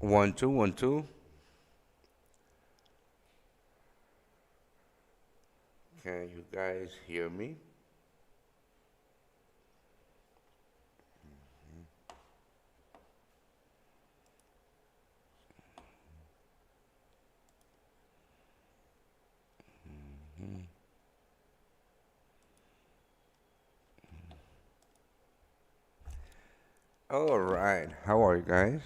One, two, one, two. Can you guys hear me? All right. How are you guys?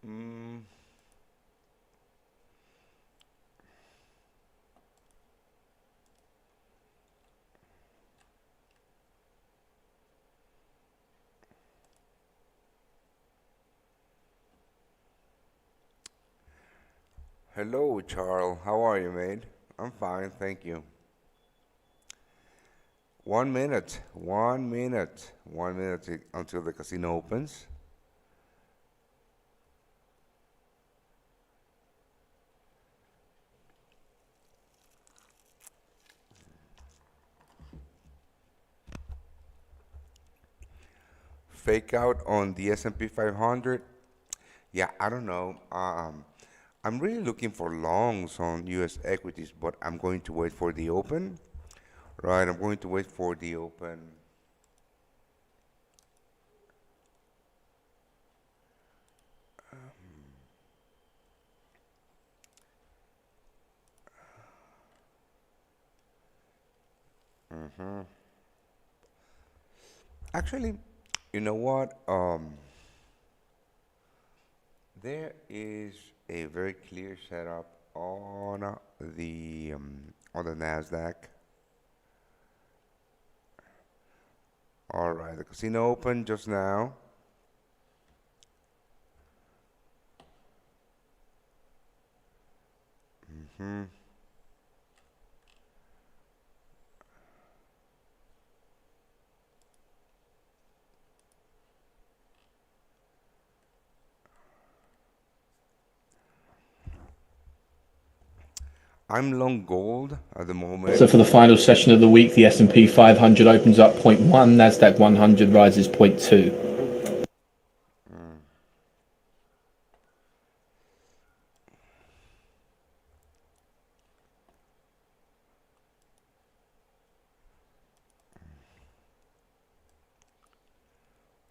Mm, hello, Charles. How are you, mate? I'm fine, thank you. 1 minute, 1 minute, 1 minute until the casino opens. Fake out on the S&P 500. Yeah, I don't know. I'm really looking for longs on U.S. equities, but I'm going to wait for the open. Right, I'm going to wait for the open. hmm Actually, you know what? There is a very clear setup on the Nasdaq. All right, the casino opened just now. hmm I'm long gold at the So moment. for the final session of the week, the S&P 500 opens up point 0.1, Nasdaq 100 rises point 0.2.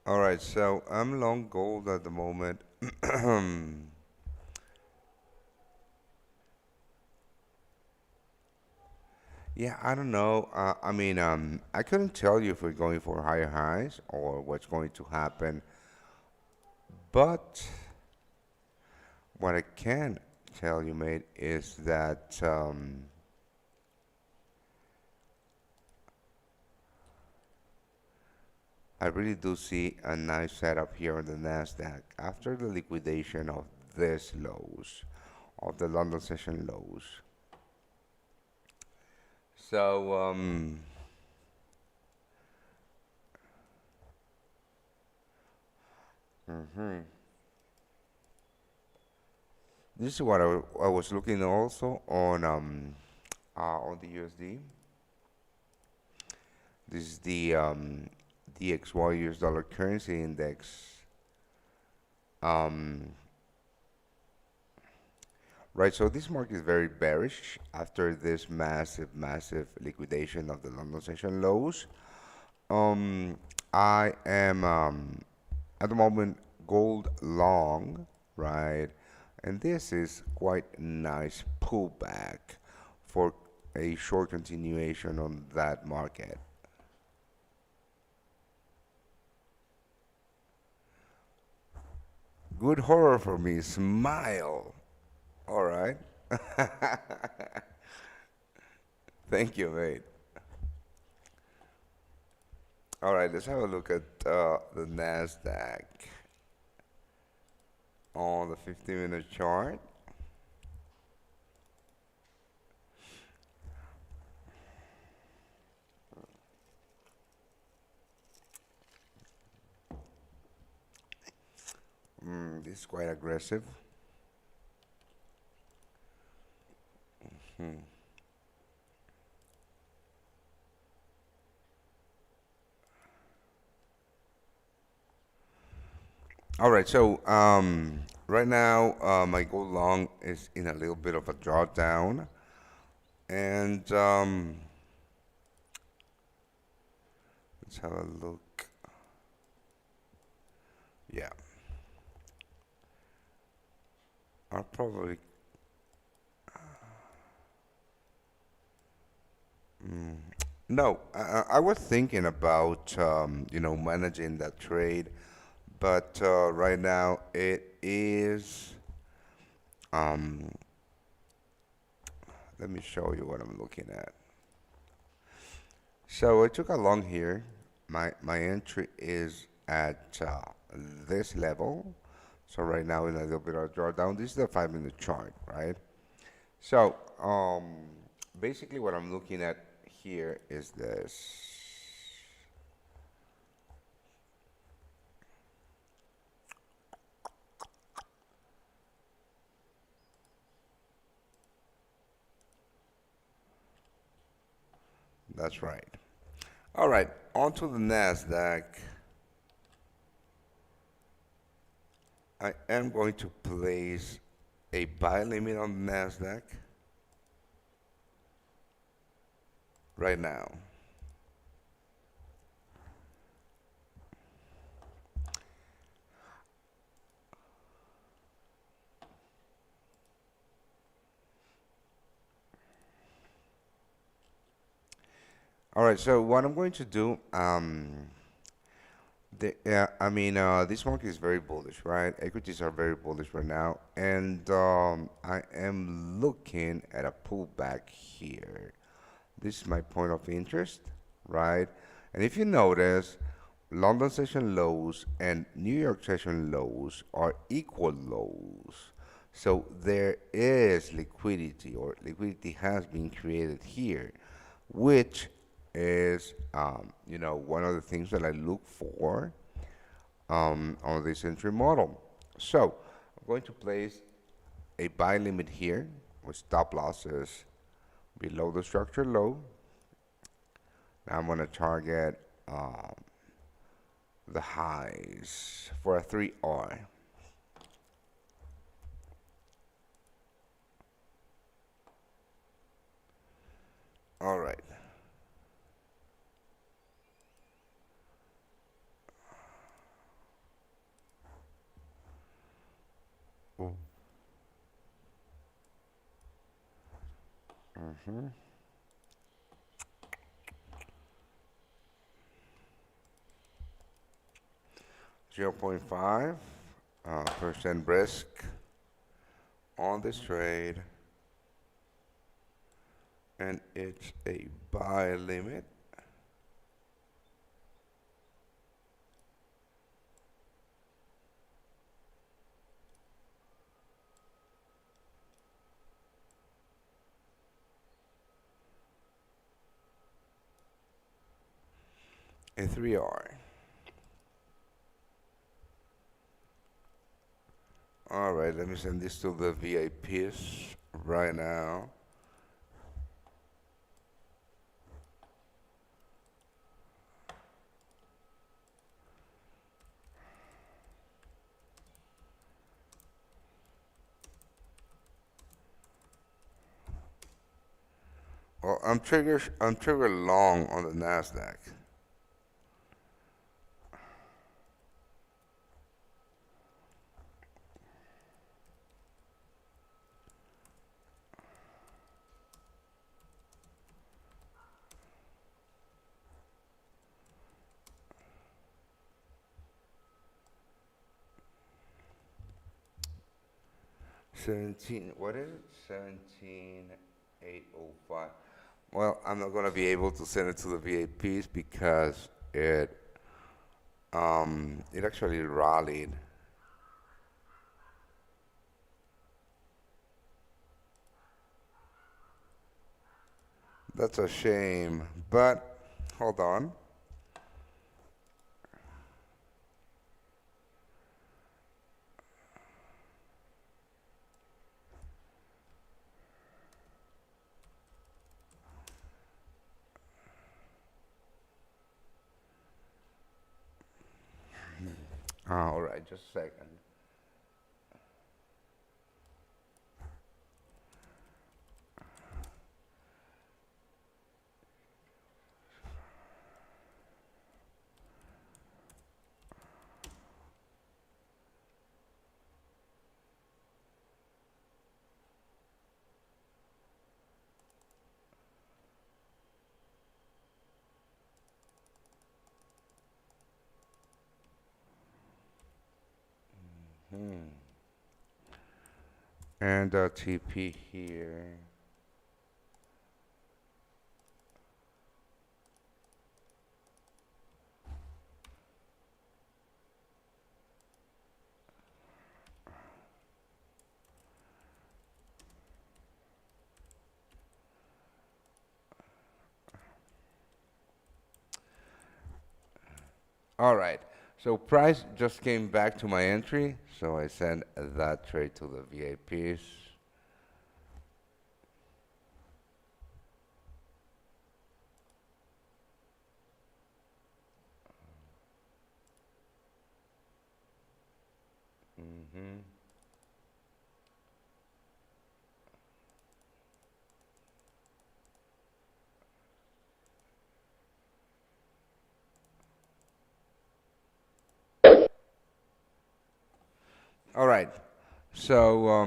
All right, so I'm long gold at the moment. Yeah, I don't know. I couldn't tell you if we're going for higher highs or what's going to happen, but what I can tell you, mate, is that I really do see a nice setup here on the Nasdaq after the liquidation of this lows, of the London session lows. So, mhm. This is what I was looking also on the USD. This is the DXY US dollar currency index. Um, right, so this market is very bearish after this massive liquidation of the London session lows. Um, I am at the moment gold long, right? And this is quite nice pullback for a short continuation on that market. Good horror for me. Smile. All right. Thank you, mate. All right, let's have a look at the Nasdaq on the 50-minute chart. This is quite aggressive. All right, so right now my gold long is in a little bit of a drawdown, and let's have a look. Yeah, I'll probably. No, I was thinking about managing that trade, but right now it is. Um, Let me show you what I'm looking at. So I took a long here. My entry is at this level. So right now in a little bit of drawdown. This is the 5 minute chart, right? So basically what I'm looking at here is this. That's right. All right, on to the NASDAQ. I am going to place a buy limit on the NASDAQ right now. All right, so what I'm going to do, this market is very bullish, right? Equities are very bullish right now, and I am looking at a pullback here. This is my point of interest, right? And if you notice, London session lows and New York session lows are equal lows. So there is liquidity, or liquidity has been created here, which is, one of the things that I look for on this entry model. So I'm going to place a buy limit here with stop losses below the structure low. Now I'm going to target the highs for a 3R. All right. Mm-hmm. 0.5 percent risk on this trade, and it's a buy limit. A 3R. All right, let me send this to the VIPs right now. Well, I'm trigger long on the Nasdaq. What is it? 17805. Well, I'm not gonna be able to send it to the VIPs because it actually rallied. That's a shame. But hold on. All right, just a second. Hmm. And TP here. All right. So price just came back to my entry, so I sent that trade to the VIPs. Hmm. All right. So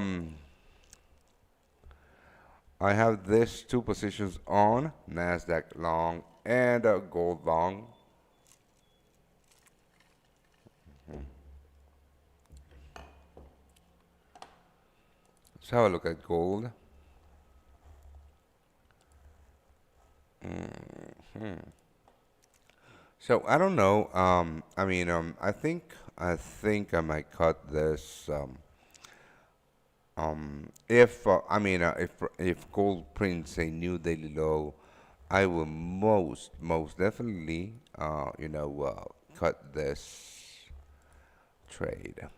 I have this two positions on Nasdaq long and gold long. Let's have a look at gold. Mhm. So I don't know. I think I might cut this. If if gold prints a new daily low, I will most definitely cut this trade.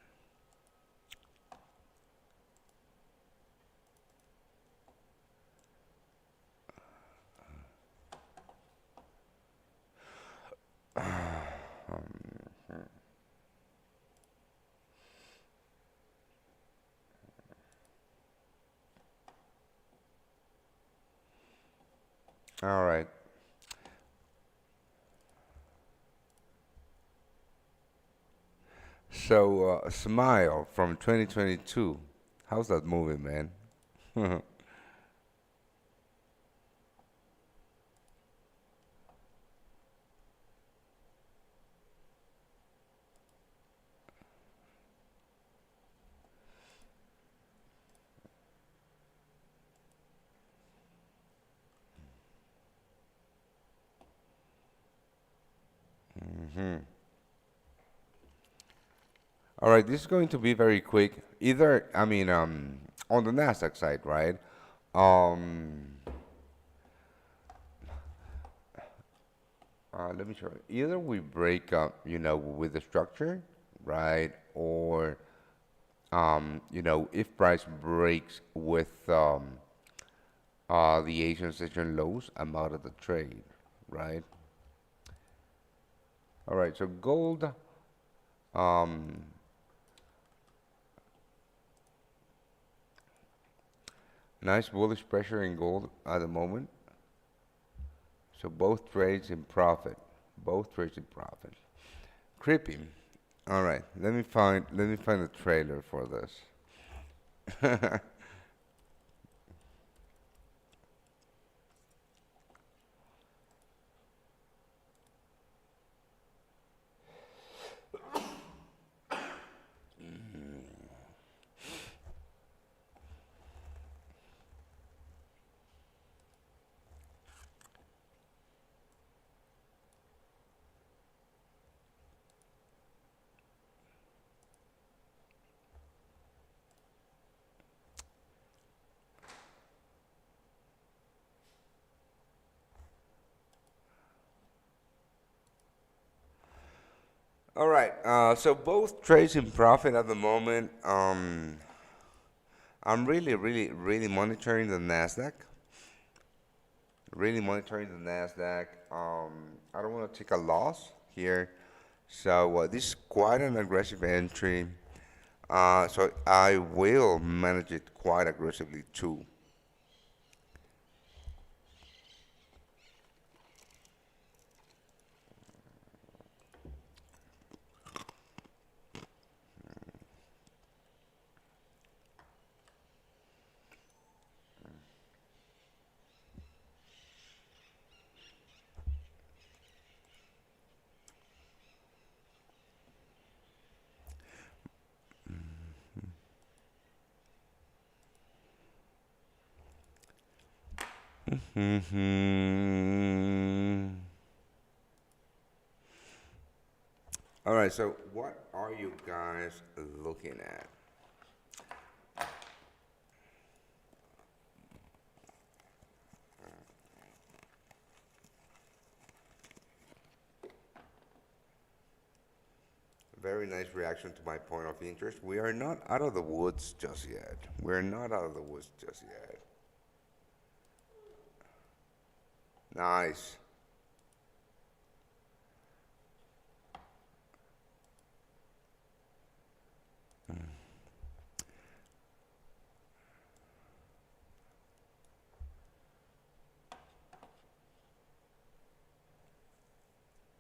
All right. So Smile from 2022. How's that moving, man? Hmm. All right, this is going to be very quick. On the Nasdaq side, right? Um, Let me show you. Either we break up, with the structure, right? Or, if price breaks with the Asian session lows, I'm out of the trade, right? All right, so gold, um, nice bullish pressure in gold at the moment. So both trades in profit. Both trades in profit. Creepy. All right, let me find a trailer for this. All right. So both trades in profit at the moment. I'm really, really, really monitoring the Nasdaq. Really monitoring the Nasdaq. I don't want to take a loss here. So this is quite an aggressive entry. So I will manage it quite aggressively too. Hmm. All right, so what are you guys looking at? Very nice reaction to my point of interest. We are not out of the woods just yet. We're not out of the woods just yet. Nice.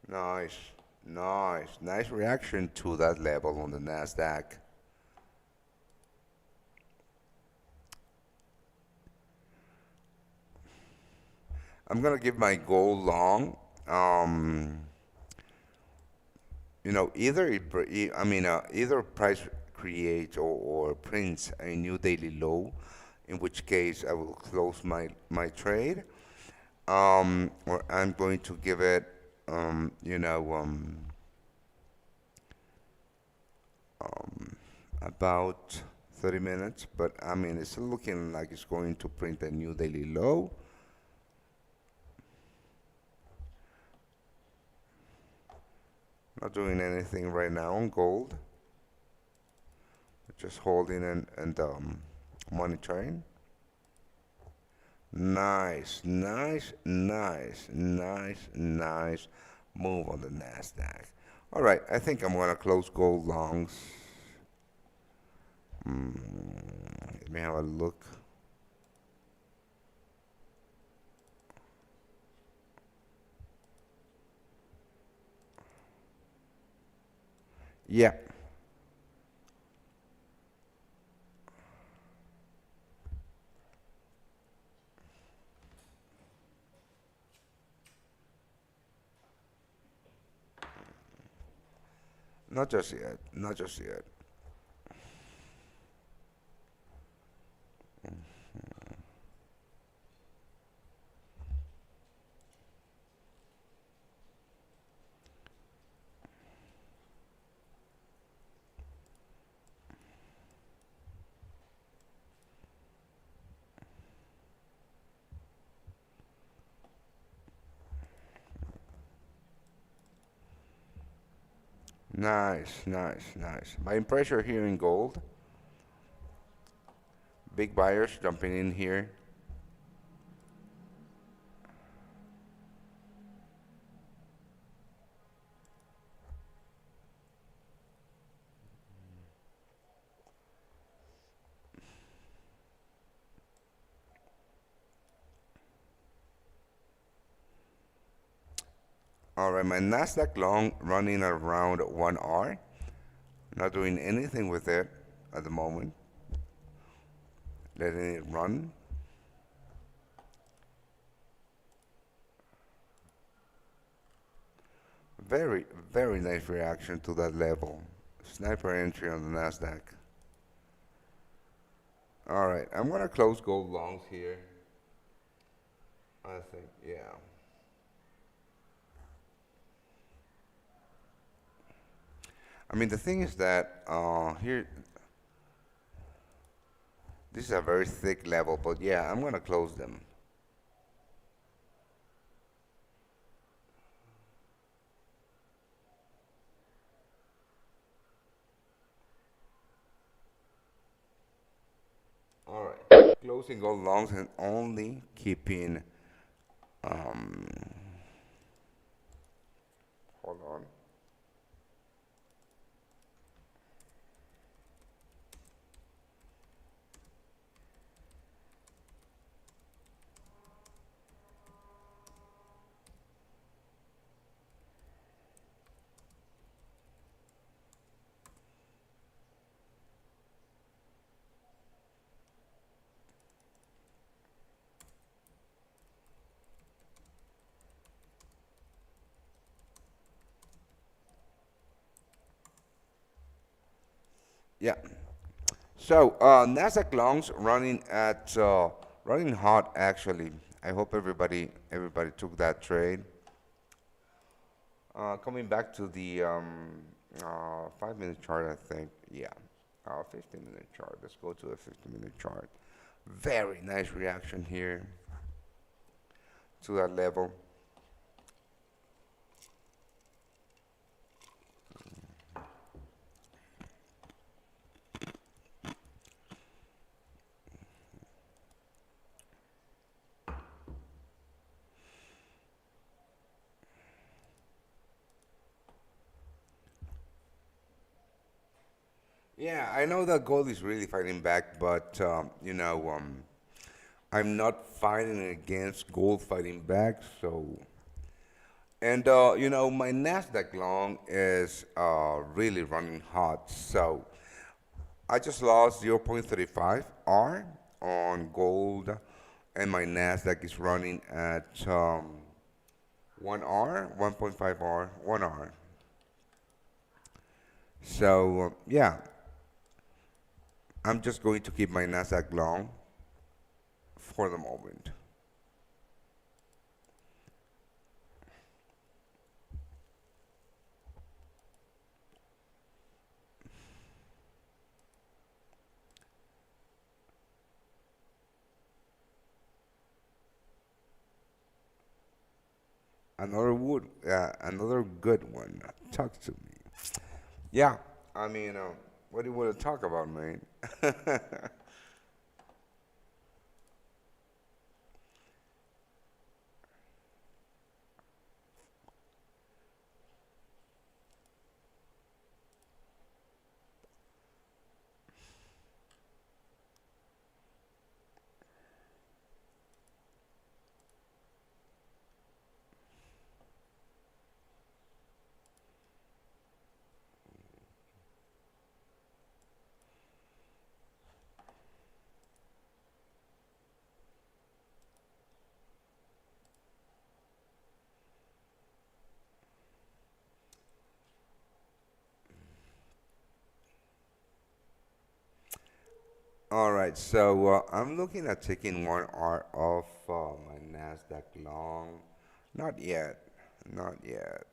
Nice. Nice. Nice reaction to that level on the NASDAQ. I'm gonna give my goal long. Um, either either price creates or prints a new daily low, in which case I will close my trade. Or I'm going to give it, um, you know, um, about 30 minutes. But I mean, it's looking like it's going to print a new daily low. Not doing anything right now on gold. Just holding and monitoring. Nice, nice, nice, nice, nice move on the Nasdaq. All right, I think I'm gonna close gold longs. Let me have a look. Yeah, not just yet, not just yet. Nice, nice, nice. Buying pressure here in gold. Big buyers jumping in here. All right, my Nasdaq long running around 1R. Not doing anything with it at the moment. Letting it run. Very, very nice reaction to that level. Sniper entry on the Nasdaq. All right, I'm gonna close gold longs here. I think, yeah. I mean, the thing is that here, this is a very thick level, but yeah, I'm gonna close them. All right, closing gold longs and only keeping. Um, hold on. Yeah. So Nasdaq longs running at running hot actually. I hope everybody took that trade. Coming back to the 5 minute chart, I think. Yeah. 15-minute chart. Let's go to a 15-minute chart. Very nice reaction here to that level. Yeah, I know that gold is really fighting back, but I'm not fighting against gold fighting back. So, and my Nasdaq long is really running hot. So I just lost 0.35 R on gold, and my Nasdaq is running at 1 R, 1.5 R, 1 R. So yeah, I'm just going to keep my Nasdaq long for the moment. Another good one. Talk to me. Yeah, I mean, what do you want to talk about, man? All right, so I'm looking at taking 1 R off my Nasdaq long. Not yet, not yet.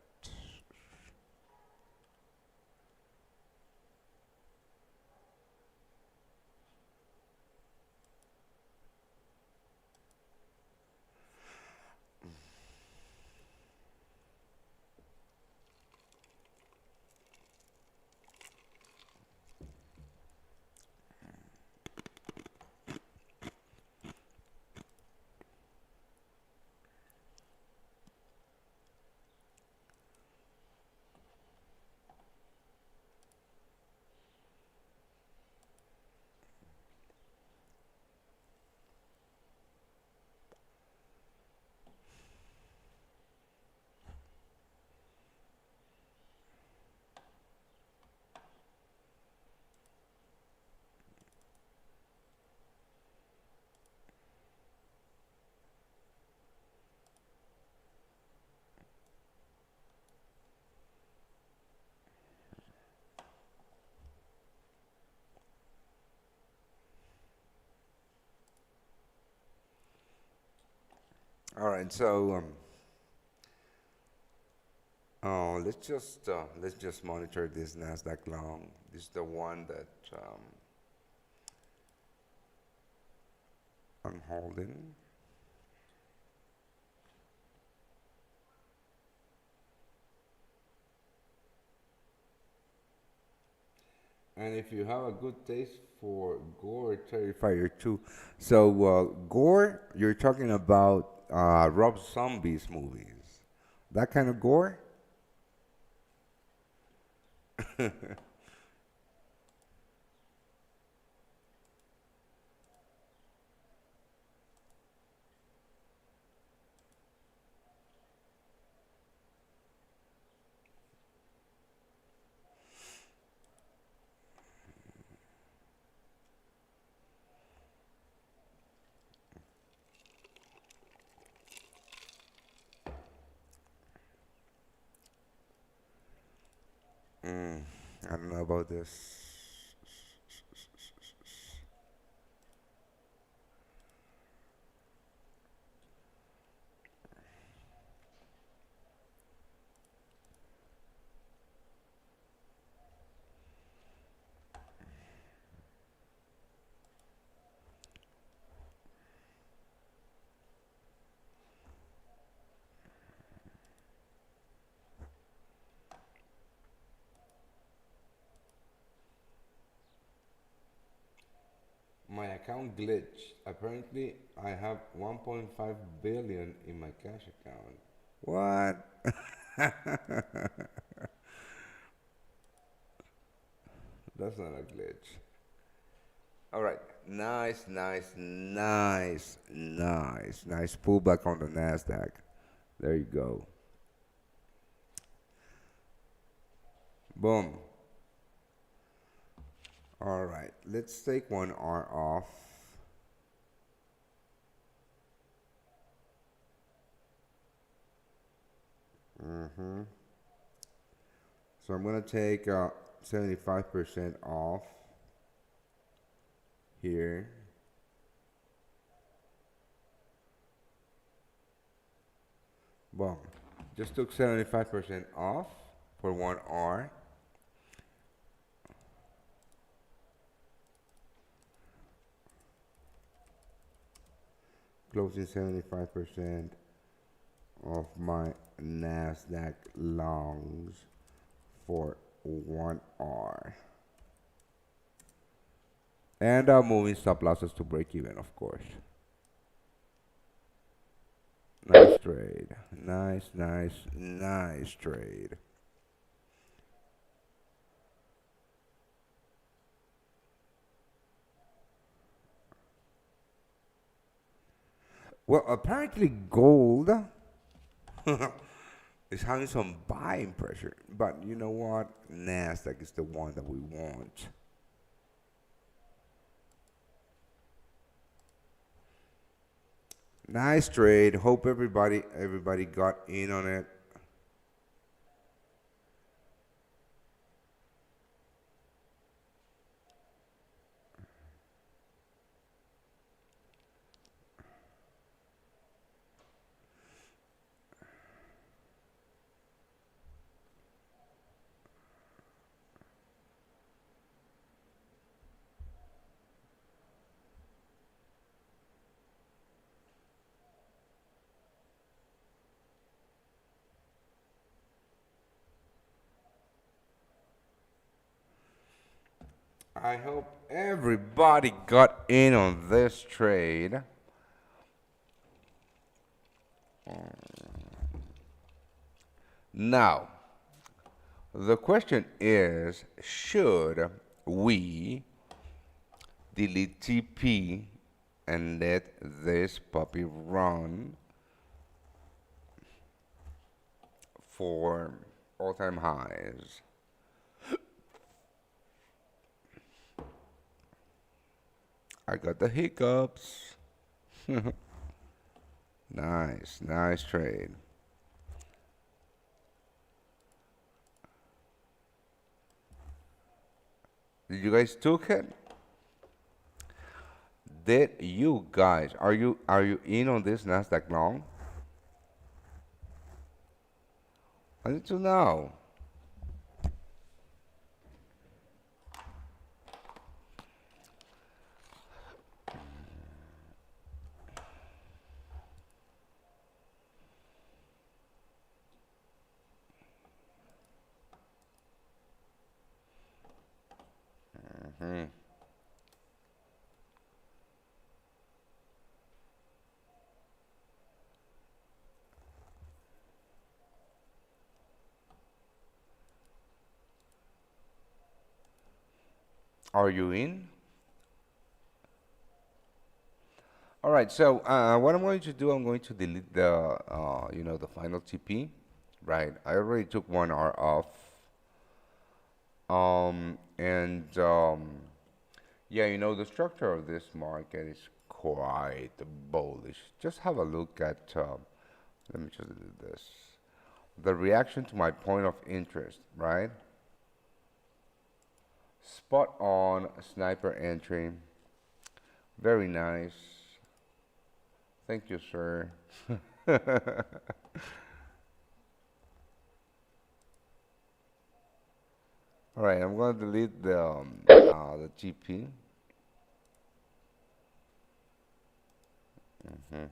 All right, so let's just monitor this Nasdaq long. This is the one that I'm holding. And if you have a good taste for gore, Terrifier 2. So, gore, you're talking about Rob Zombie's movies. That kind of gore? Mm, I don't know about this. My account glitched. Apparently, I have 1.5 billion in my cash account. What? That's not a glitch. All right. Nice, nice, nice, nice, nice pullback on the Nasdaq. There you go. Boom. All right. Let's take one R off. Mm-hmm. So I'm gonna take 75% off here. Boom. Just took 75% off for one R. Closing 75% of my NASDAQ longs for 1R. And moving stop losses to break even, of course. Nice trade. Nice, nice, nice trade. Well, apparently gold is having some buying pressure. But you know what? NASDAQ is the one that we want. Nice trade. Hope everybody got in on it. I hope everybody got in on this trade. Now, the question is, should we delete TP and let this puppy run for all-time highs? I got the hiccups. Nice, nice trade. Did you guys took it? Did you guys are you in on this Nasdaq long? I need to know. Hmm. Are you in? All right. So what I'm going to do, I'm going to delete the the final TP. Right. I already took one R off. And yeah, the structure of this market is quite bullish. Just have a look at. Let me just do this. The reaction to my point of interest, right? Spot on sniper entry. Very nice. Thank you, sir. All right, I'm gonna delete the GP. Hmm.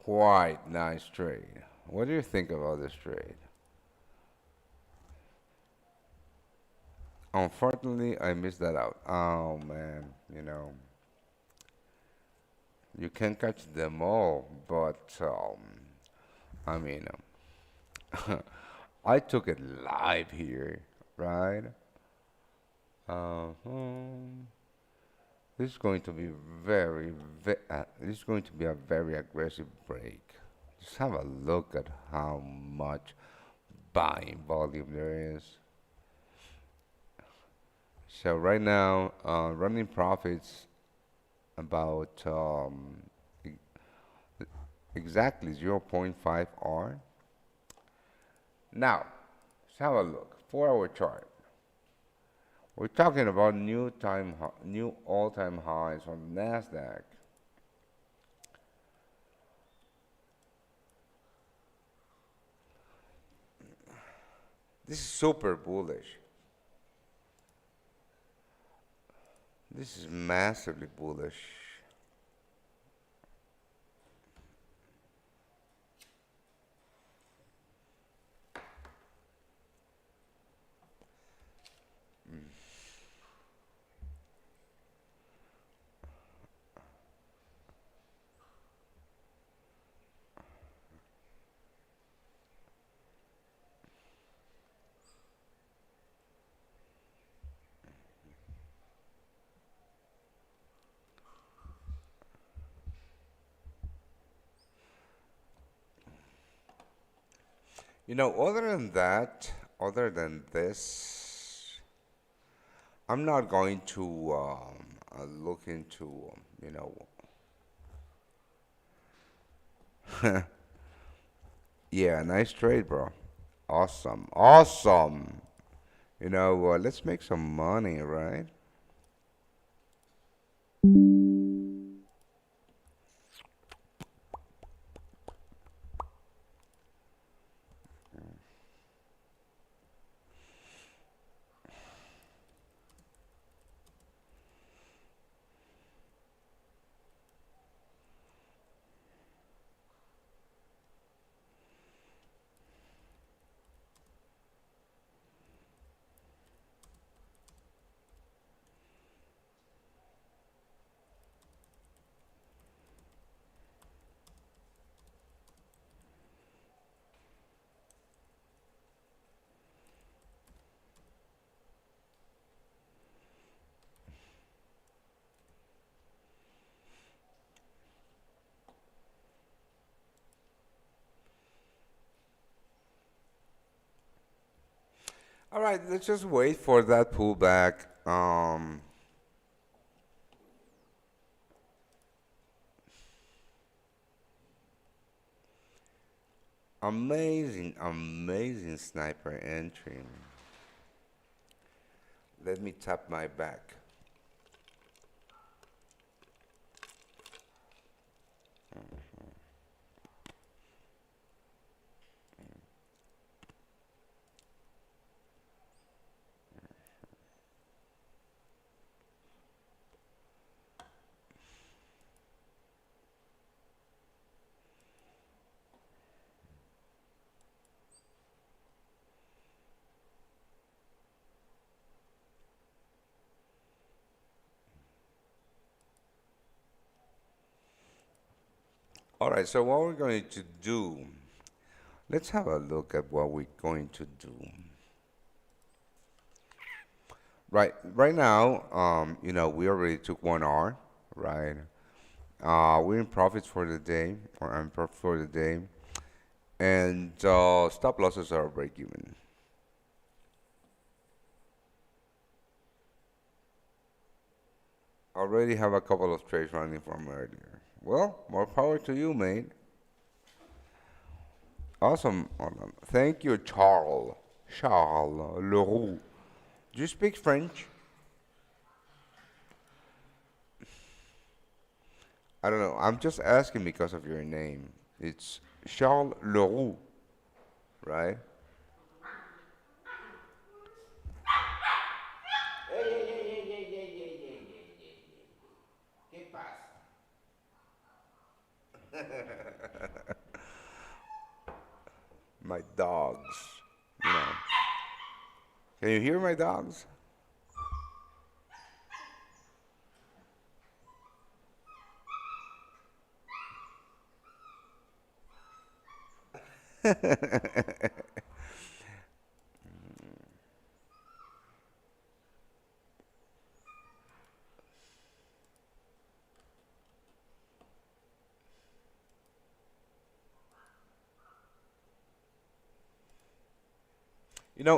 quite nice trade. What do you think about this trade? Unfortunately, I missed that out. Oh man, you can catch them all, but I mean, I took it live here, right? Uh, this is going to be this is going to be a very aggressive break. Just have a look at how much buying volume there is. So right now, running profits about e- exactly zero point 0.5 R. Now, let's have a look. 4-hour chart. We're talking about new all-time highs on Nasdaq. This is super bullish. This is massively bullish. Other than that, other than this, I'm not going to look into, yeah, nice trade, bro. Awesome, awesome. Let's make some money, right? All right, let's just wait for that pullback. Amazing, amazing sniper entry. Let me tap my back. All right, so what we're going to do, let's have a look at what we're going to do. Right now, we already took 1 hour, right? We're in profits for the day, or I'm profit for the day, and stop losses are break even. Already have a couple of trades running from earlier. Well, more power to you, mate. Awesome. Thank you, Charles. Charles Leroux. Do you speak French? I don't know. I'm just asking because of your name. It's Charles Leroux, right? ¿Qué pasa? my dogs. You know, can you hear my dogs?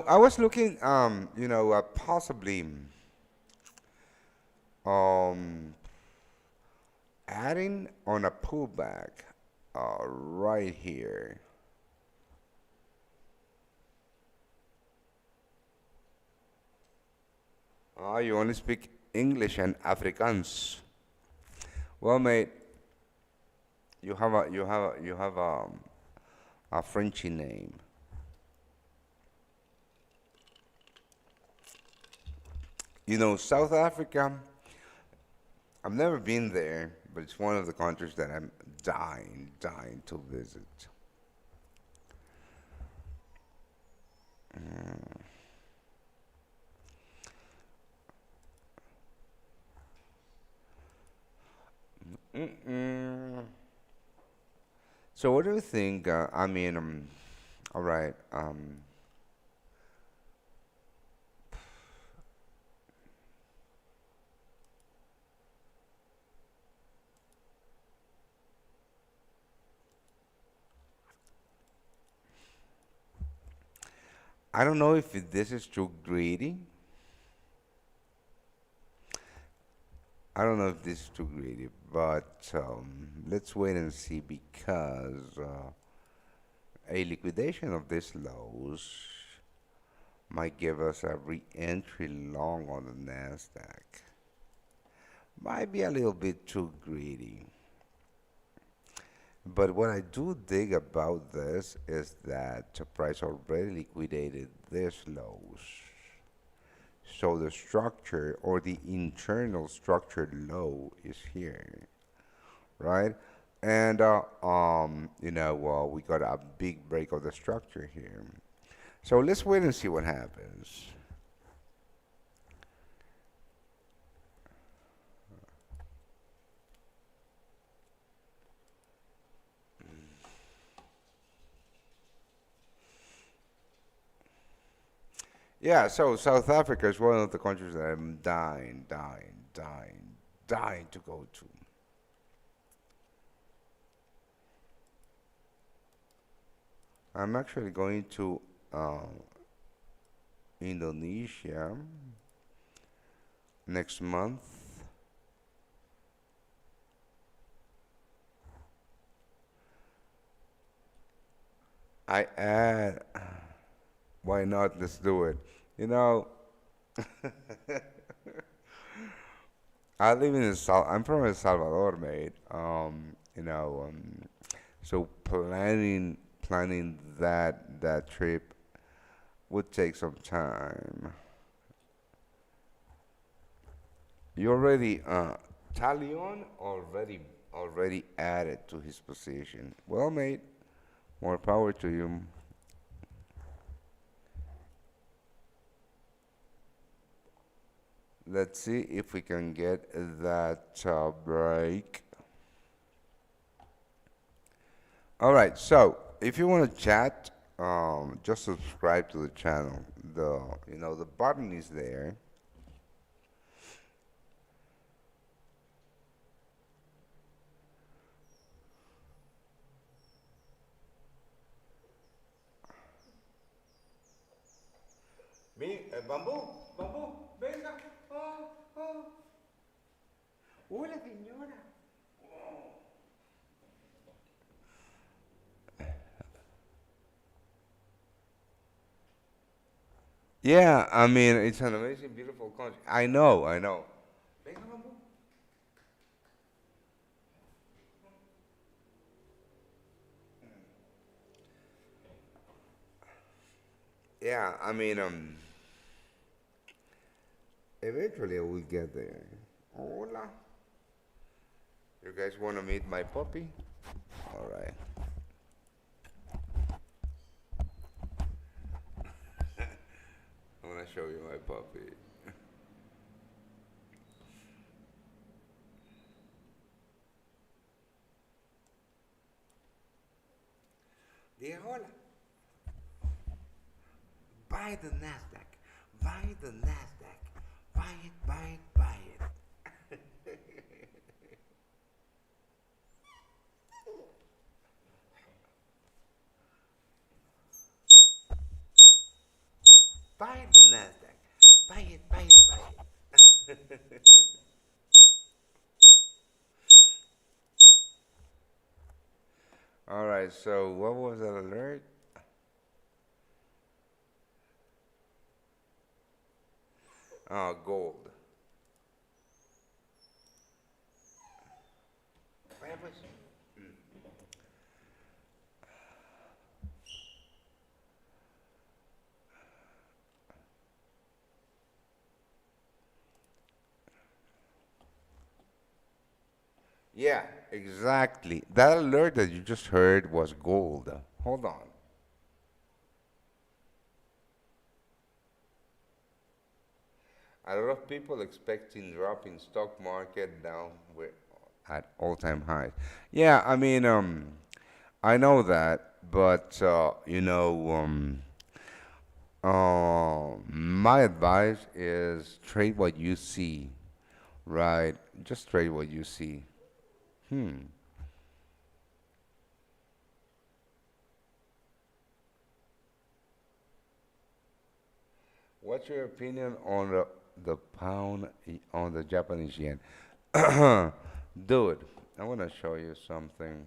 I was looking, possibly um, adding on a pullback right here. You only speak English and Afrikaans. Well, mate, you have a Frenchy name. South Africa. I've never been there, but it's one of the countries that I'm dying to visit. Mm-mm. So, what do you think? All right. I don't know if this is too greedy. I don't know if this is too greedy, but let's wait and see because a liquidation of these lows might give us a re-entry long on the Nasdaq. Might be a little bit too greedy. But what I do dig about this is that the price already liquidated these lows. So the structure or the internal structured low is here, right? And we got a big break of the structure here. So let's wait and see what happens. Yeah, so South Africa is one of the countries that I'm dying to go to. I'm actually going to Indonesia next month. I add, why not? Let's do it. You know, I'm from El Salvador, mate. So planning that trip would take some time. You already Talion already added to his position. Well, mate, more power to you. Let's see if we can get that break. All right, so if you want to chat, just subscribe to the channel. The button is there. Bambú, venga. Oh, oh. Hola, señora. Yeah, I mean, it's an amazing, beautiful country. I know. Venga, Bambú. Yeah, I mean, eventually I will get there. Hola. You guys want to meet my puppy? All right. show you my puppy. Diga hola. Buy the Nasdaq. Buy the Nasdaq. Buy it, buy it, buy it. Buy the Nasdaq. Buy it, buy it, buy it. All right, so what was that alert? Gold. Where was Yeah, exactly. That alert that you just heard was gold. Hold on. A lot of people expecting drop in stock market now we're at all-time highs. Yeah, I know that, but my advice is trade what you see, right? Just trade what you see. Hmm. What's your opinion on the pound on the Japanese yen? Dude, I want to show you something.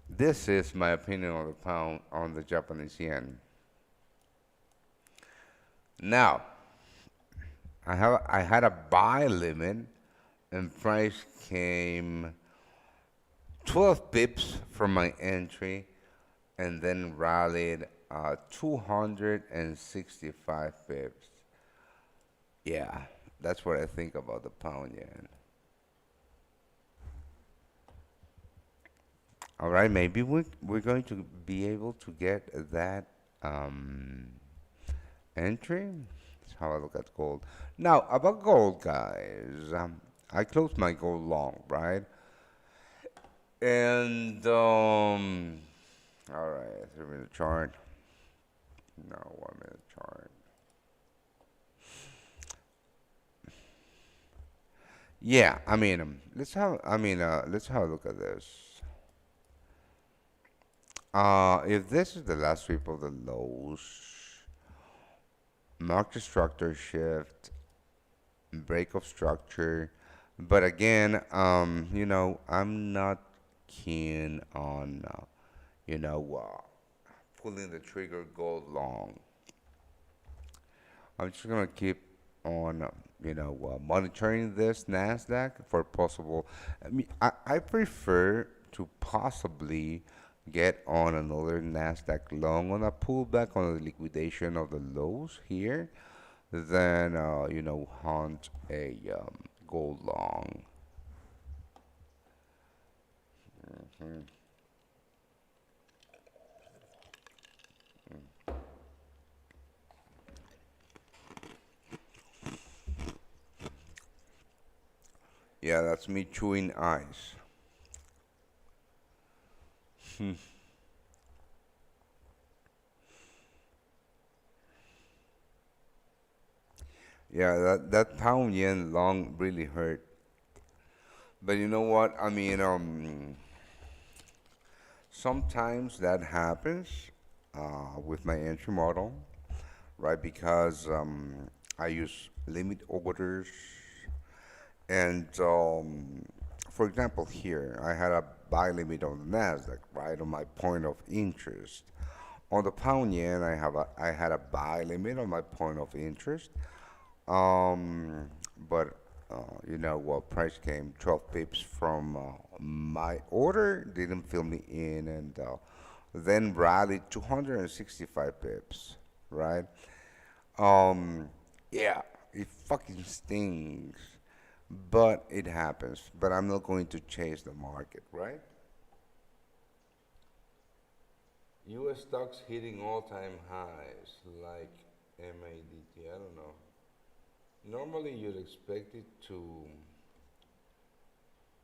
This is my opinion on the pound on the Japanese yen. Now, I had a buy limit and price came 12 pips from my entry and then rallied 265 pips. Yeah, that's what I think about the pound yen. All right, maybe we're going to be able to get that um, entry. Let's have a look at gold. Now, about gold, guys, I closed my gold long, right? And, all right, 3 minute chart. No, 1 minute chart. Yeah, let's have a look at this. If this is the last sweep of the lows, market structure shift, break of structure, but again, I'm not keen on, pulling the trigger gold long. I'm just gonna keep on, monitoring this Nasdaq for possible. I prefer to possibly get on another Nasdaq long on a pullback on the liquidation of the lows here, than hunt a gold long. Mhm. Yeah, that's me chewing ice. Yeah, that pound yen long really hurt. But you know what? Sometimes that happens with my entry model, right? Because I use limit orders, and for example, here I had a buy limit on the Nasdaq, right, on my point of interest. On the pound yen, I had a buy limit on my point of interest. But price came 12 pips from my order, didn't fill me in, and then rallied 265 pips, right? Um, yeah, it fucking stings, but it happens. But I'm not going to change the market, right? US stocks hitting all-time highs like MADT. I don't know. Normally you'd expect it to.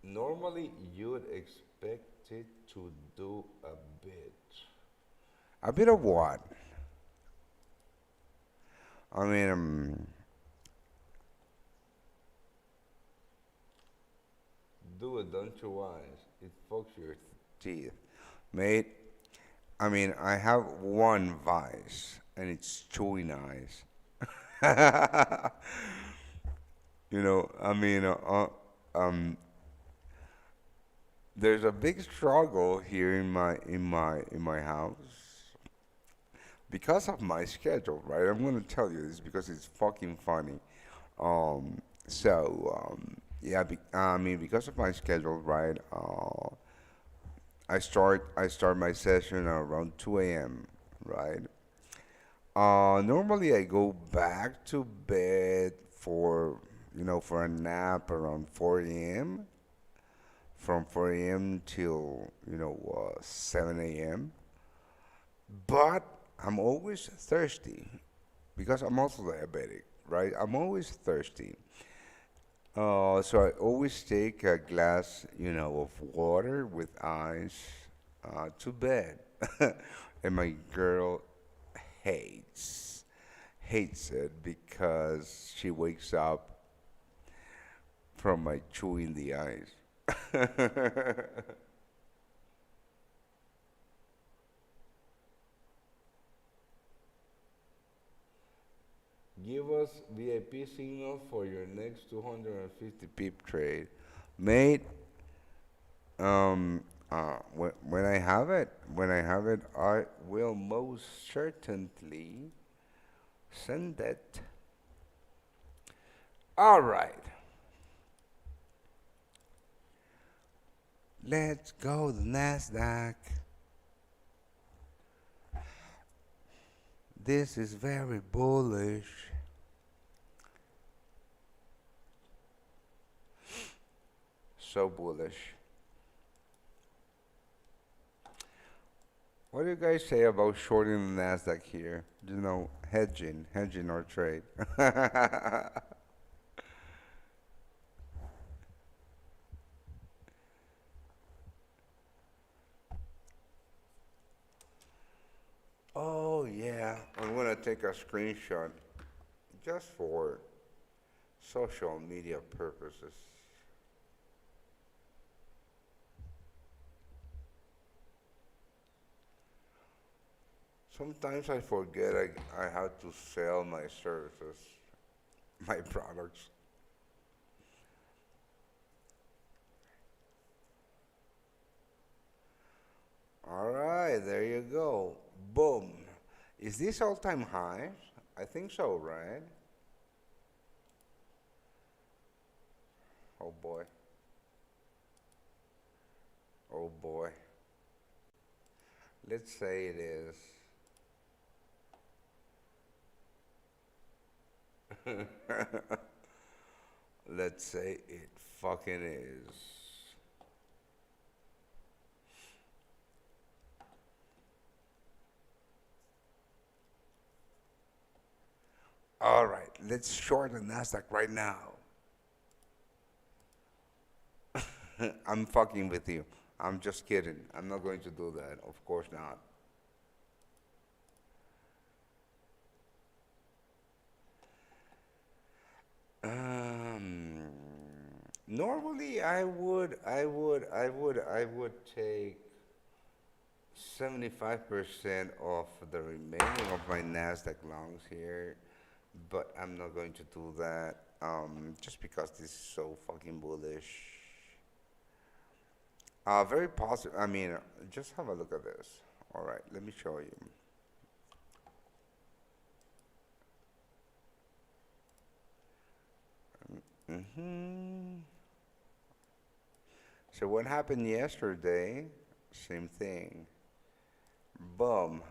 Normally you'd expect it to do a bit. A bit of what? I mean, do it, don't you wise? It fucks your teeth, mate. I mean, I have one vice, and it's chewing eyes. I mean, there's a big struggle here in my house because of my schedule, right? I'm gonna tell you this because it's fucking funny. Yeah, I mean, because of my schedule, right? I start my session around 2 a.m., right? Normally I go back to bed for a nap around 4 a.m. From 4 a.m. till 7 a.m. But I'm always thirsty because I'm also diabetic, right? I'm always thirsty. So I always take a glass, of water with ice to bed. And my girl hates hates it because she wakes up from my chewing the ice. Give us VIP signal for your next 250 pip trade, mate. When I have it, I will most certainly send it. All right, let's go to Nasdaq. This is very bullish. So bullish. What do you guys say about shorting the Nasdaq here? Hedging or trade. Oh yeah, I'm gonna take a screenshot just for social media purposes. Sometimes I forget I have to sell my services, my products. All right, there you go. Boom. Is this all-time high? I think so, right? Oh boy. Oh boy. Let's say it is. Let's say it fucking is. All right, let's short the Nasdaq right now. I'm fucking with you. I'm just kidding. I'm not going to do that. Of course not. Um, Normally I would take 75% of the remaining of my Nasdaq longs here, but I'm not going to do that. Just because this is so fucking bullish. Very positive. I mean, just have a look at this. All right, let me show you. hmm So what happened yesterday? Same thing. Boom.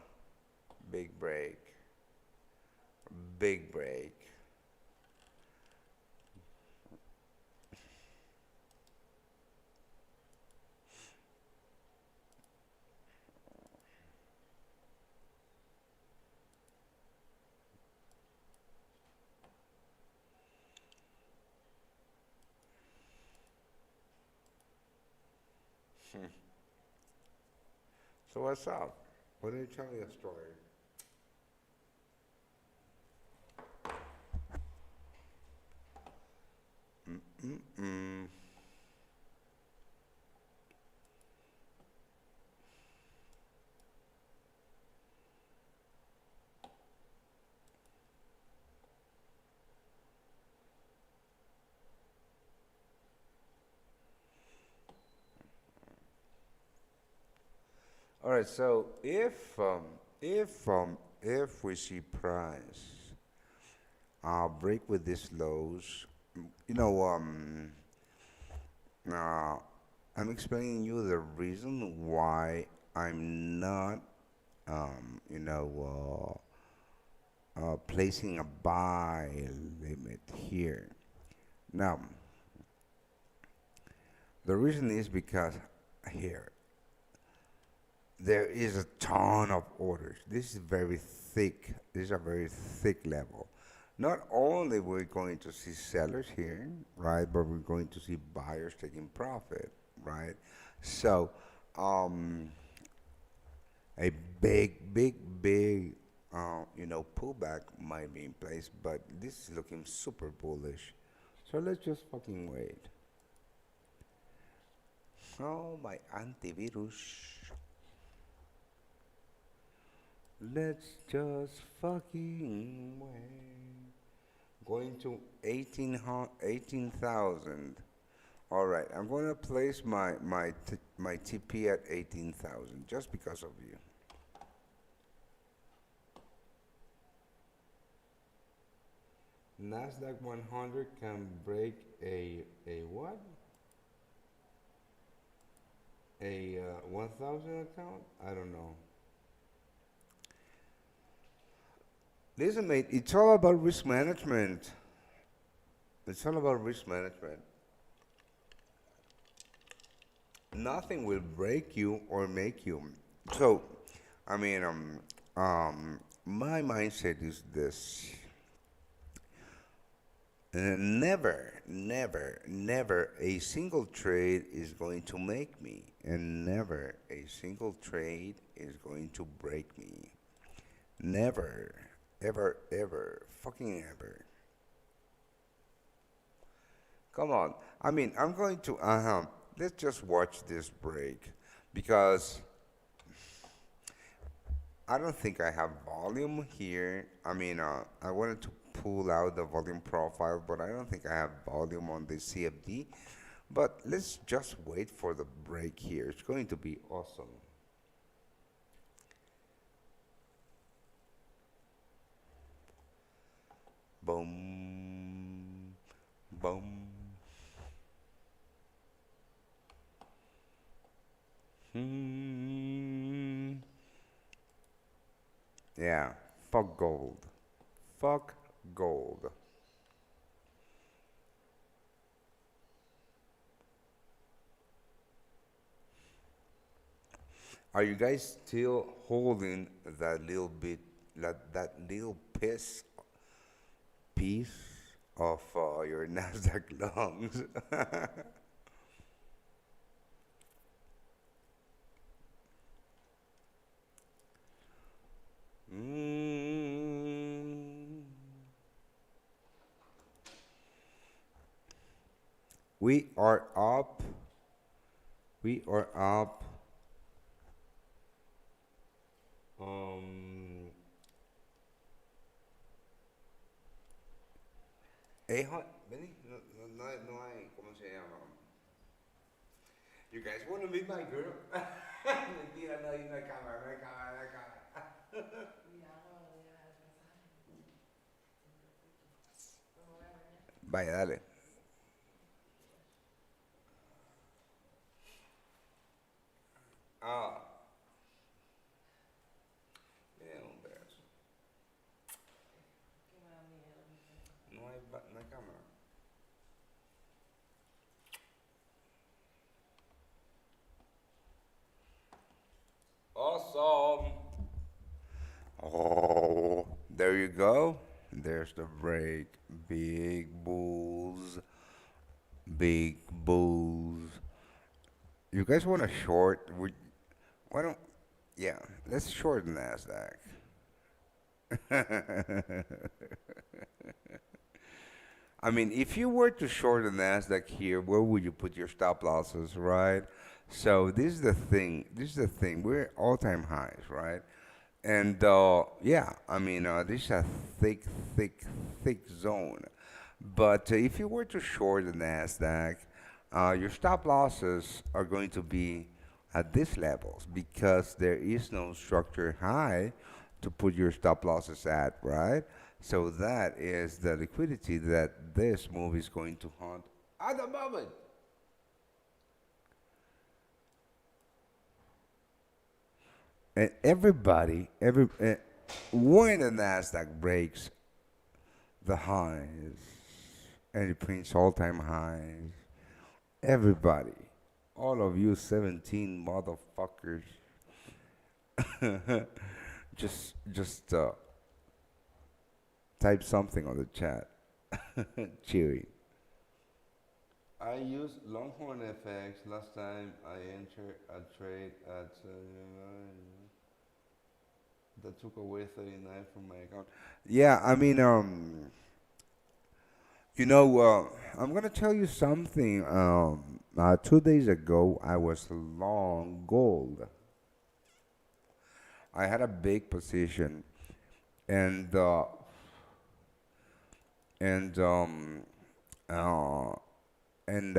Big break. Big break. So what's up? Why don't you tell me a story? Mm-mm. All right. So if we see price break with these lows, you know uh, I'm explaining you the reason why I'm not placing a buy limit here. Now, the reason is because here there is a ton of orders. This is very thick. This is a very thick level. Not only we're going to see sellers here, right, but we're going to see buyers taking profit, right? So, um, a big, pullback might be in place, but this is looking super bullish. So let's just fucking wait. Oh, my antivirus. Let's just fucking wait. Going to 18,000. All right, I'm going to place my TP at 18,000 just because of you. Nasdaq 100 can break a what? A 1,000 account? I don't know. Listen, mate, it's all about risk management. It's all about risk management. Nothing will break you or make you. So, I mean, my mindset is this. Never a single trade is going to make me, and never a single trade is going to break me. Never, ever, fucking ever. Come on. I mean, I'm going to, let's just watch this break because I don't think I have volume here. I mean, I wanted to pull out the volume profile, but I don't think I have volume on the CFD. But let's just wait for the break here. It's going to be awesome. Boom, boom. Hmm. Yeah, fuck gold. Fuck gold. Are you guys still holding that little bit, that little piece of your Nasdaq longs? Mm. We are up. We are up. Um, 800. Vení, no, no, no hay, ¿cómo se llama? You guys want to meet my girl? Mentira, no hay una cámara, no hay cámara, no hay cámara. Vaya, dale. Ah, Oh, there you go. There's the break. Big bulls. Big bulls. You guys want a short? Why don't? Yeah, let's short Nasdaq. I mean, if you were to short the Nasdaq here, where would you put your stop losses, right? So this is the thing. This is the thing. We're all-time highs, right? And yeah, I mean, this is a thick, thick, thick zone. But if you were to short the Nasdaq, your stop losses are going to be at these levels because there is no structure high to put your stop losses at, right? So that is the liquidity that this move is going to hunt at the moment. And when the Nasdaq breaks the highs and it prints all-time highs, everybody, all of you 17 motherfuckers, just type something on the chat. Cheery. I used Longhorn FX last time I entered a trade at that took away 39 from my account. Yeah, I mean, I'm gonna tell you something. 2 days ago, I was long gold. I had a big position, and and uh, and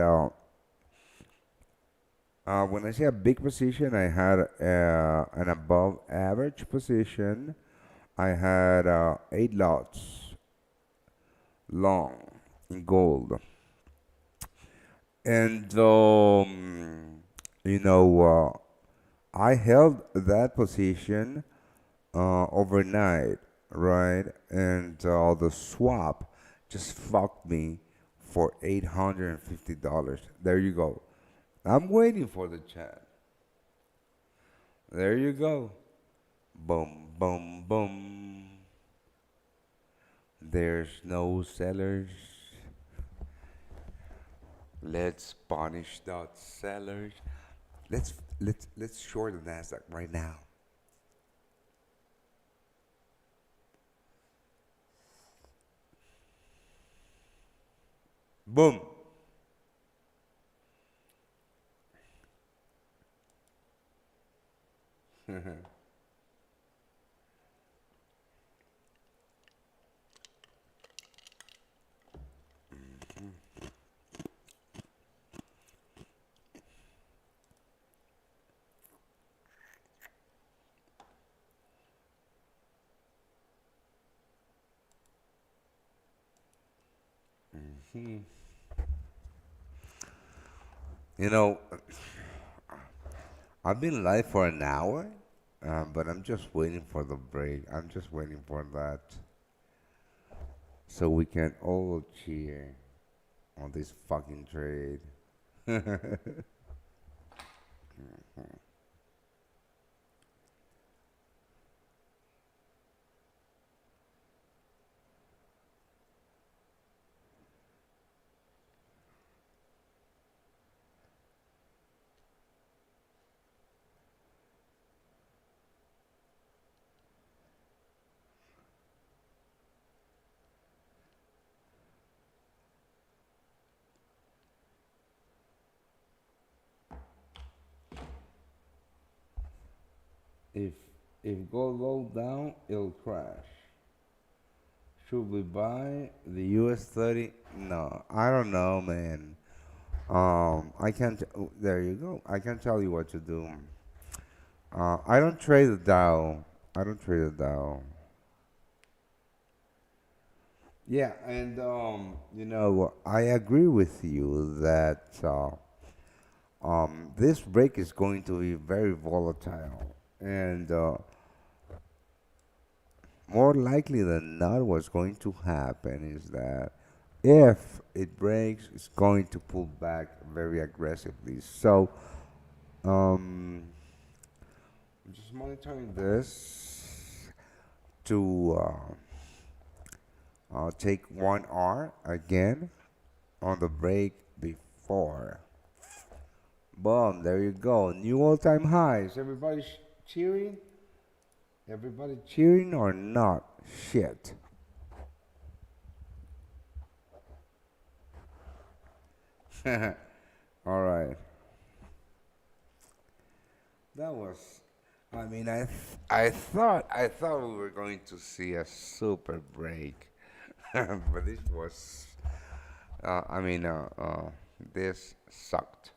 when I say a big position, I had an above average position. I had 8 lots long in gold, and you know, I held that position overnight, right? And the swap just fucked me for $850. There you go. I'm waiting for the chat. There you go. Boom, boom, boom. There's no sellers. Let's punish the sellers. Let's short the Nasdaq right now. Boom. You know, I've been live for an hour, but I'm just waiting for the break. I'm just waiting for that so we can all cheer on this fucking trade. If if gold goes down, it'll crash. Should we buy the US30? No, I don't know, man. I can't. There you go. I can't tell you what to do. I don't trade the Dow. I don't trade the Dow. Yeah, and I agree with you that this break is going to be very volatile, and more likely than not, what's going to happen is that if it breaks, it's going to pull back very aggressively. So, um, I'm just monitoring this. to take 1R again on the break before. Boom, there you go. New all-time highs. Everybody cheering? Everybody cheering or not? Shit. All right. That was. I mean, I thought we were going to see a super break, but this was. I mean, this sucked.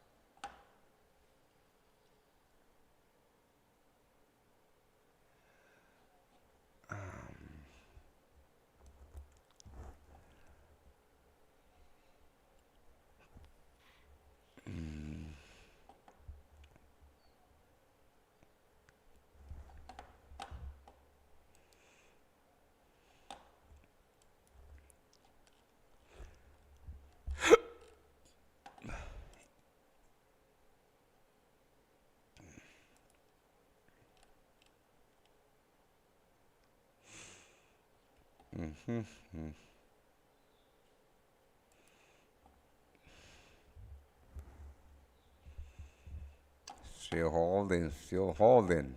Hmm. Still holding, still holding.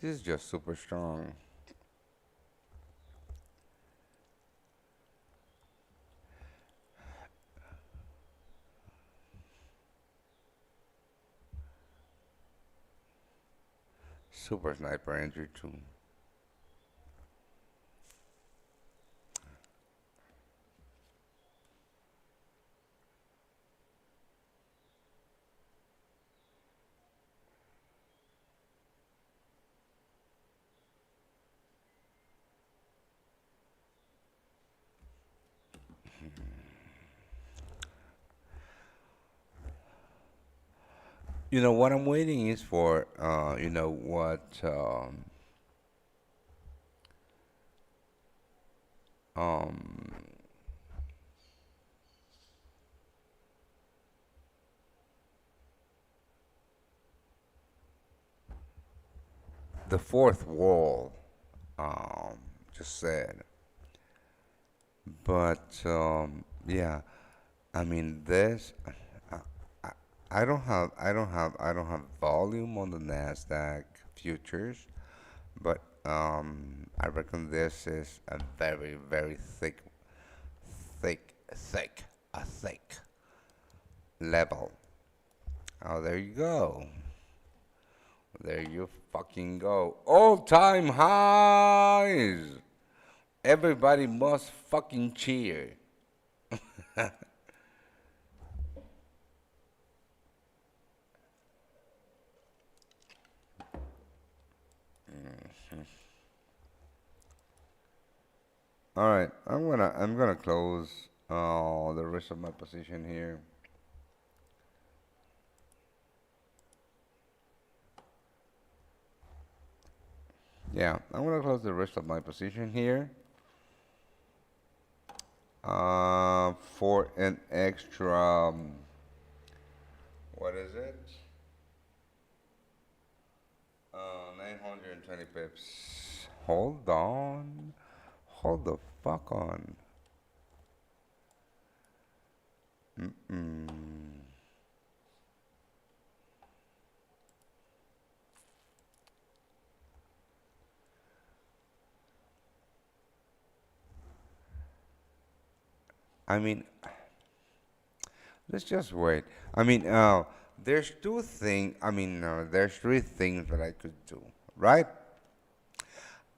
This is just super strong. Super sniper entry too. You know what I'm waiting is for you know what um the fourth wall um just said. But yeah, I mean this. I, I I don't have volume on the Nasdaq futures, but I reckon this is a very very thick level. Oh, there you go. There you fucking go. All time highs. Everybody must fucking cheer. All right, I'm gonna close the rest of my position here. Yeah, I'm gonna close the rest of my position here. For an extra, what is it? 920 pips. Hold on. Hold the fuck on. Mm-mm. I mean, let's just wait. I mean, there's two things. I mean, there's three things that I could do, right?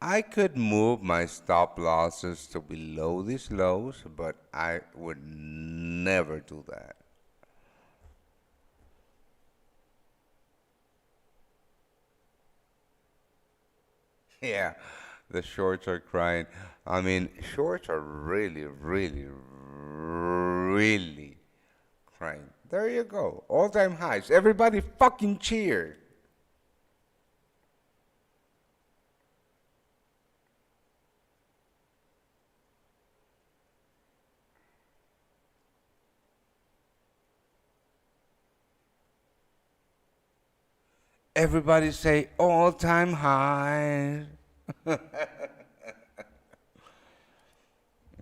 I could move my stop losses to below these lows, but I would never do that. Yeah, the shorts are crying. I mean, shorts are really, really, really crying. There you go. All-time highs. Everybody fucking cheer. Everybody say all time high.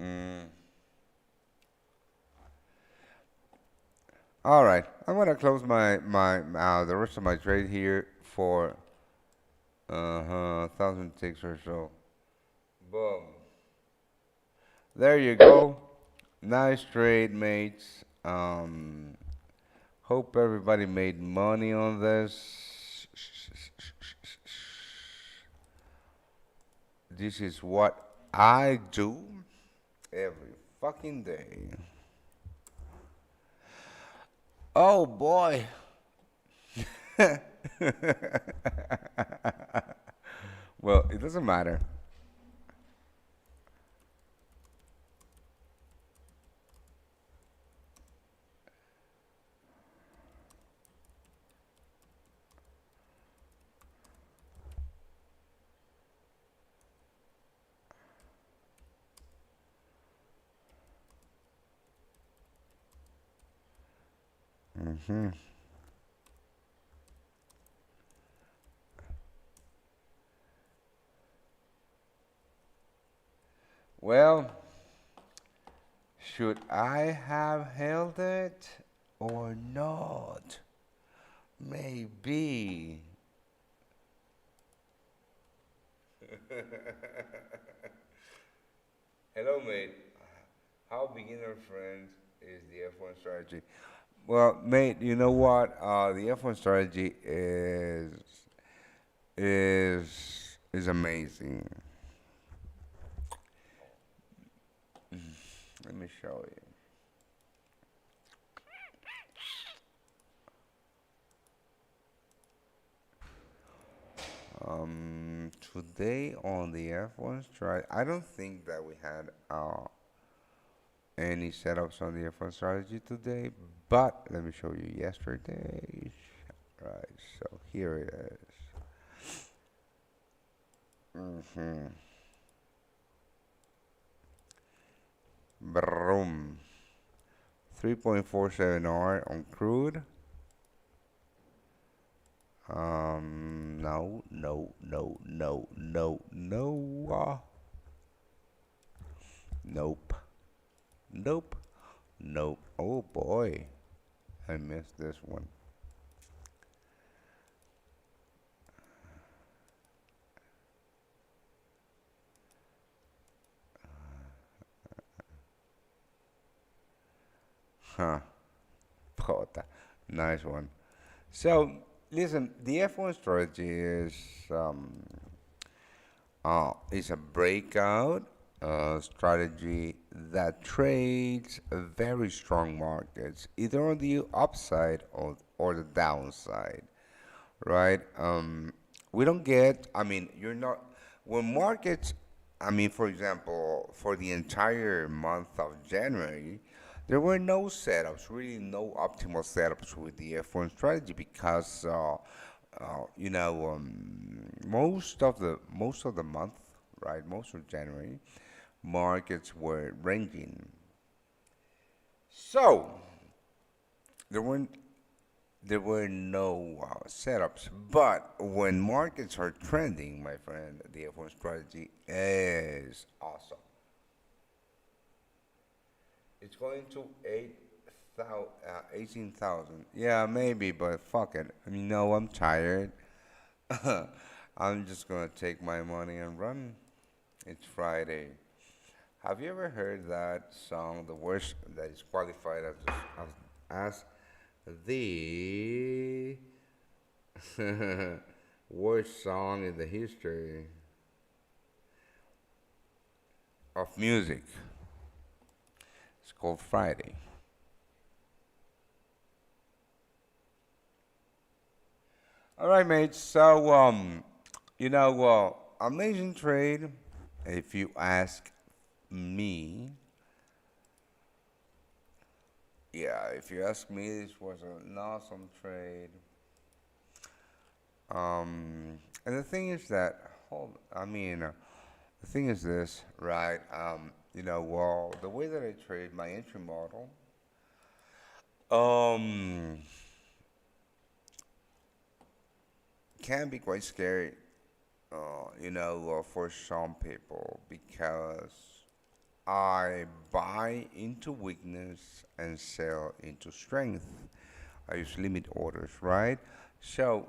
Mm. All right, I'm gonna close my the rest of my trade here for 1,000 ticks or so. Boom. There you go. Nice trade, mates. Hope everybody made money on this. This is what I do every fucking day. Oh boy. Well, it doesn't matter. Hmm. Well, should I have held it or not? Maybe. Hello, mate. How beginner friends is the F1 strategy? Well, mate, you know what? The F1 strategy is amazing. Let me show you. Today on the F1 strategy, I don't think that we had any setups on the F1 strategy today, but let me show you yesterday. Right, so here it is. Boom. 3.47R on crude. No, no, no, no, no, no. Nope. Nope. Nope. Oh boy. I missed this one. Huh. Pota. Nice one. So, listen, the F1 strategy is a breakout strategy that trades very strong markets, either on the upside or the downside, right? We don't get, I mean, you're not, when markets, I mean, for example, for the entire month of January, there were no setups, really no optimal setups with the F1 strategy because, most of the month, right, most of January, markets were ranging. So there weren't there were no setups. But when markets are trending, my friend, the F1 strategy is awesome. It's going to 18,000. Yeah, maybe, but fuck it. I mean, no, I'm tired. I'm just gonna take my money and run. It's Friday. Have you ever heard that song, the worst that is qualified as the worst song in the history of music? It's called Friday. All right, mates. So, amazing trade. If you ask me, yeah, if you ask me, this was an awesome trade. And the thing is that, the thing is this, right? Well, the way that I trade my entry model, um, can be quite scary, for some people because I buy into weakness and sell into strength. I use limit orders, right? So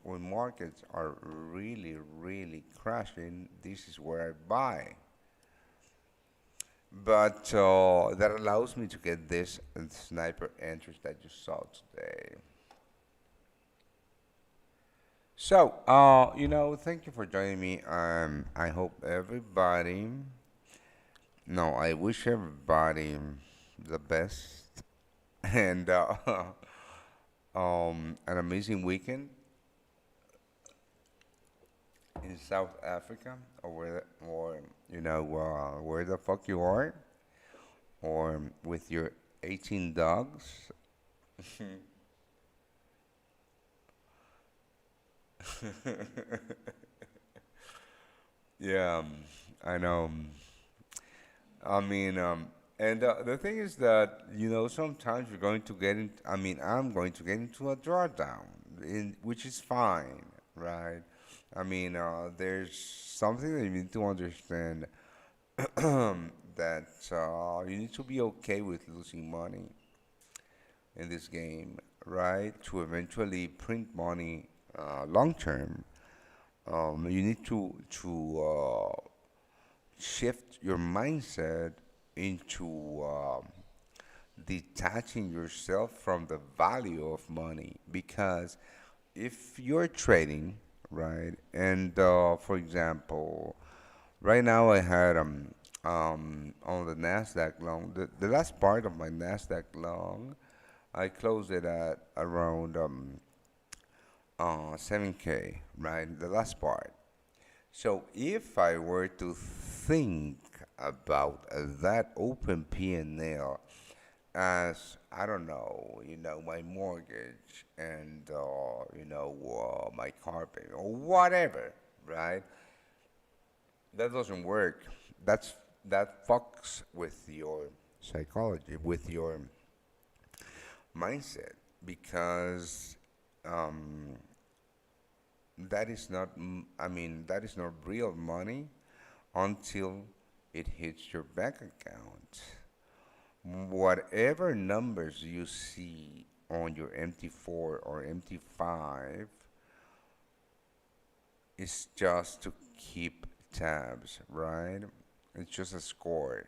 when markets are really, really crashing, this is where I buy. But that allows me to get this sniper entries that you saw today. So, thank you for joining me. I hope everybody, no, I wish everybody the best and an amazing weekend in South Africa or where the fuck you are, or with your 18 dogs. Yeah, I know. I mean, and the thing is that, sometimes you're going to get in, I mean, I'm going to get into a drawdown, which is fine, right? I mean, there's something that you need to understand that you need to be okay with losing money in this game, right? To eventually print money long term. You need to shift your mindset into detaching yourself from the value of money, because if you're trading, right, and for example, right now I had on the Nasdaq long, the last part of my Nasdaq long, I closed it at around 7K, right, the last part. So if I were to think about that open P&L as, I don't know, my mortgage and my car payment or whatever, right? That doesn't work. That fucks with your psychology, with your mindset, because um, that is not. I mean, that is not real money until it hits your bank account. Whatever numbers you see on your MT4 or MT5 is just to keep tabs, right? It's just a score.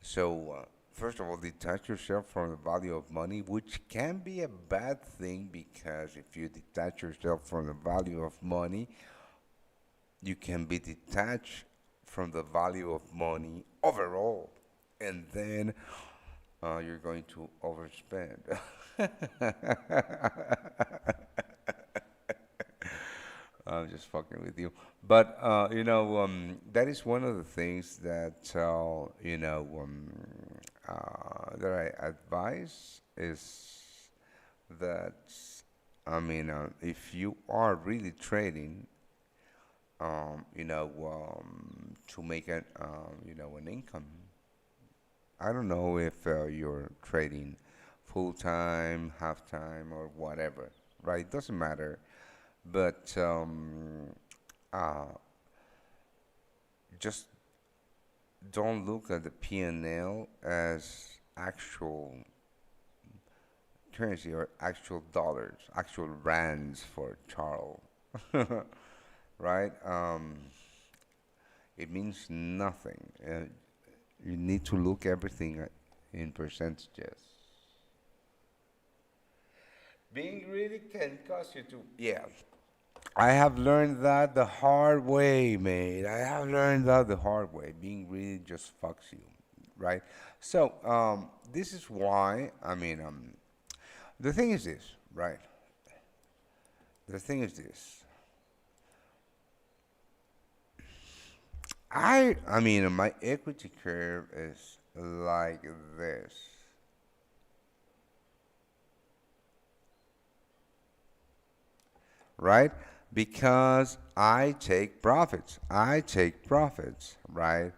So, first of all, detach yourself from the value of money, which can be a bad thing, because if you detach yourself from the value of money, you can be detached from the value of money overall. And then you're going to overspend. I'm just fucking with you. But that is one of the things that that I advise is that, if you are really trading, to make an income. I don't know if you're trading full time, half time, or whatever, right? Doesn't matter. But uh, just don't look at the P&L as actual currency or actual dollars, actual rands for Charles, right? It means nothing. You need to look everything in percentages. Being greedy can cost you to. Yeah, I have learned that the hard way, mate. I have learned that the hard way. Being greedy just fucks you, right? So, this is why, the thing is this, right? The thing is this. My equity curve is like this, right? Because I take profits. I take profits, right?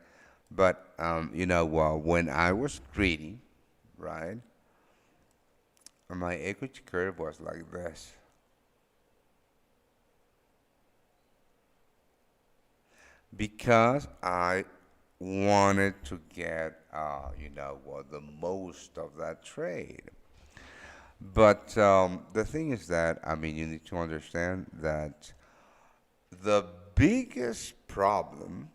But when I was greedy, right, my equity curve was like this. because I wanted to get, the most of that trade. But the thing is that, I mean, you need to understand that the biggest problem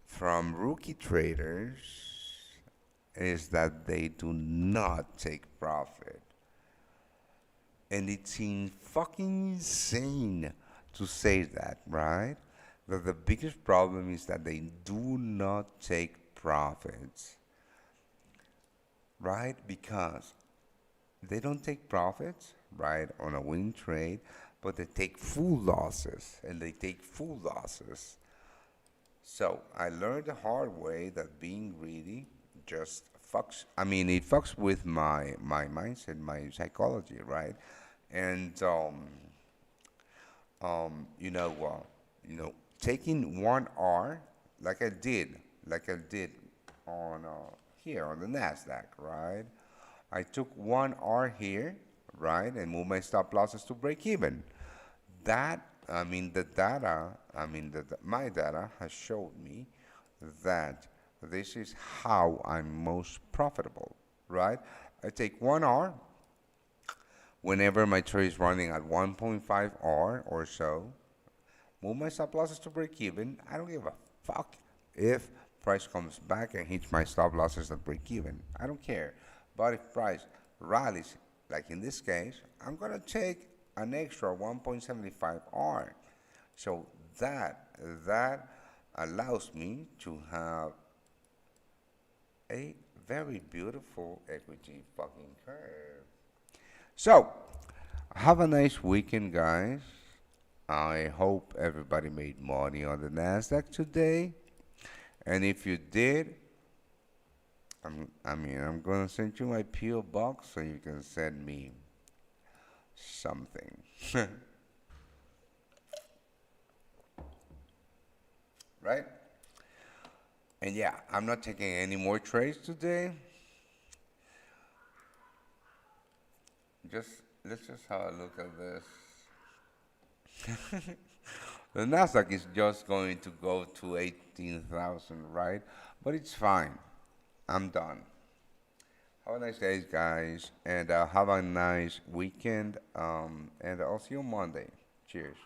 from rookie traders is that they do not take profit. And it seems fucking insane to say that, right? That the biggest problem is that they do not take profits, right? Because they don't take profits, right, on a win trade, but they take full losses, and they take full losses. So I learned the hard way that being greedy just fucks. I mean, it fucks with my mindset, my psychology, right? And you know, taking 1 R like I did on here on the Nasdaq, right? I took 1 R here, right, and moved my stop losses to break even. That I mean the data, I mean my data has showed me that this is how I'm most profitable, right? I take 1 R whenever my trade is running at 1.5 R or so, move my stop losses to break even. I don't give a fuck if price comes back and hits my stop losses at break even. I don't care. But if price rallies, like in this case, I'm gonna take an extra 1.75 R. So that allows me to have a very beautiful equity fucking curve. So, have a nice weekend, guys. I hope everybody made money on the NASDAQ today. And if you did, I'm going to send you my P.O. box so you can send me something. Right? And yeah, I'm not taking any more trades today. Just let's just have a look at this. The Nasdaq is just going to go to 18,000, right? But it's fine. I'm done. Have a nice day, guys, and have a nice weekend. And I'll see you Monday. Cheers.